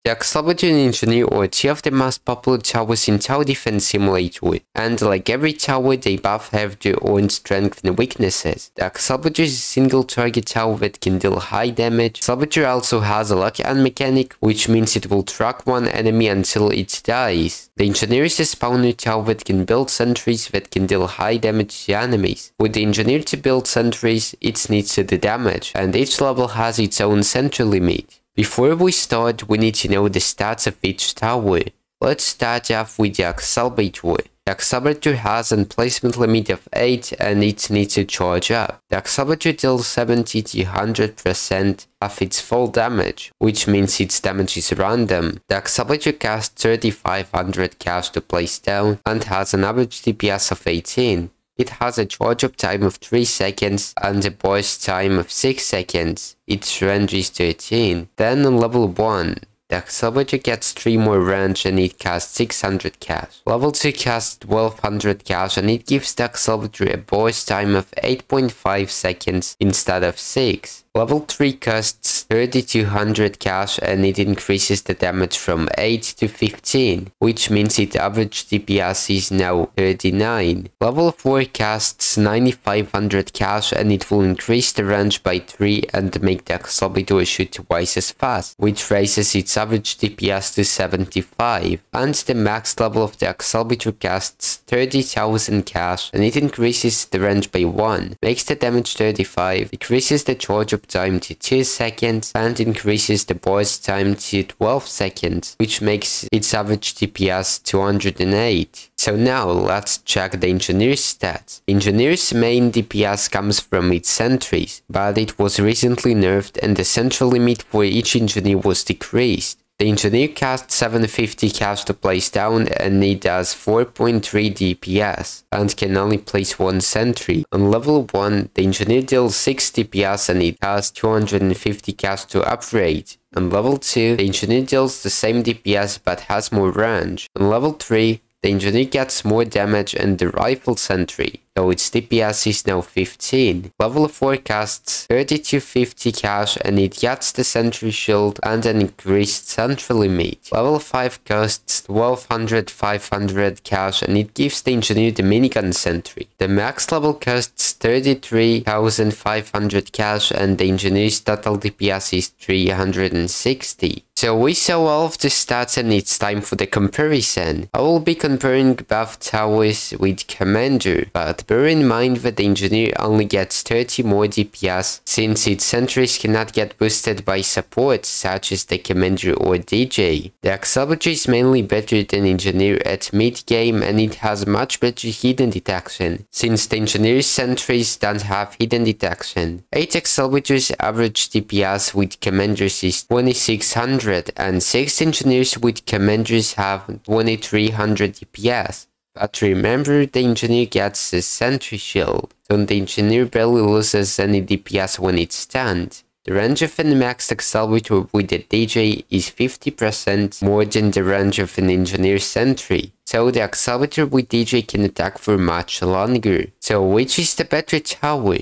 The Accelerator and Engineer are two of the most popular towers in Tower Defense Simulator, and like every tower, they both have their own strengths and weaknesses. The Accelerator is a single target tower that can deal high damage. Accelerator also has a lock-on mechanic, which means it will track one enemy until it dies. The Engineer is a spawner tower that can build sentries that can deal high damage to enemies. With the Engineer to build sentries, it needs to do damage, and each level has its own sentry limit. Before we start, we need to know the stats of each tower. Let's start off with the Accelerator. The Accelerator has a placement limit of 8 and it needs to charge up. The Accelerator deals 70 to 100% of its full damage, which means its damage is random. The Accelerator costs 3500 cash to place down and has an average DPS of 18. It has a charge up time of 3 seconds and a burst time of 6 seconds. Its range is 13. Then on level 1, the Accelerator gets 3 more range and it costs 600 cash. Level 2 costs 1200 cash and it gives the Accelerator a burst time of 8.5 seconds instead of 6. Level 3 costs 3200 cash and it increases the damage from 8 to 15, which means its average DPS is now 39. Level 4 costs 9500 cash and it will increase the range by 3 and make the Accelerator shoot twice as fast, which raises its average DPS to 75. And the max level of the Accelerator costs 30,000 cash and it increases the range by 1, makes the damage 35, decreases the charge up time to 2 seconds and increases the burst time to 12 seconds, which makes its average DPS 208. So now let's check the Engineer's stats. Engineer's main DPS comes from its sentries, but it was recently nerfed and the central limit for each Engineer was decreased. The Engineer costs 750 cash to place down and it does 4.3 DPS and can only place 1 sentry. On level 1, the Engineer deals 6 DPS and it has 250 cash to upgrade. On level 2, the Engineer deals the same DPS but has more range. On level 3, the Engineer gets more damage and the rifle sentry, though its DPS is now 15. Level 4 costs 3250 cash and it gets the sentry shield and an increased sentry limit. Level 5 costs 500 cash and it gives the Engineer the minigun sentry. The max level costs 33,500 cash and the Engineer's total DPS is 360. So we saw all of the stats and it's time for the comparison. I will be comparing both towers with Commander, but bear in mind that the Engineer only gets 30 more DPS since its sentries cannot get boosted by support such as the Commander or DJ. The Accelerator is mainly better than Engineer at mid-game and it has much better hidden detection, since the Engineer's sentries don't have hidden detection. 8 Accelerators average DPS with Commanders is 2600 and 6 Engineers with Commanders have 2300 DPS. But remember, the Engineer gets a sentry shield, so the Engineer barely loses any DPS when it's stunned. The range of an maxed Accelerator with a DJ is 50% more than the range of an Engineer sentry, so the Accelerator with DJ can attack for much longer. So which is the better tower?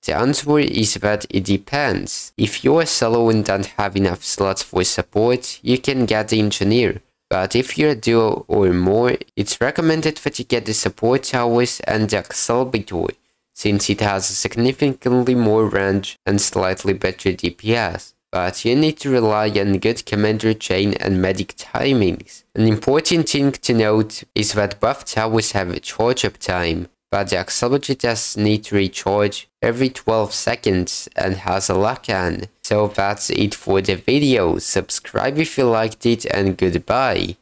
The answer is that it depends. If you are solo and don't have enough slots for support, you can get the Engineer. But if you're a duo or more, it's recommended that you get the support towers and the Accelerator, since it has significantly more range and slightly better DPS. But you need to rely on good commander chain and medic timings. An important thing to note is that both towers have a charge up time, but the Accelerator does need to recharge every 12 seconds and has a lock-on. So that's it for the video. Subscribe if you liked it and goodbye.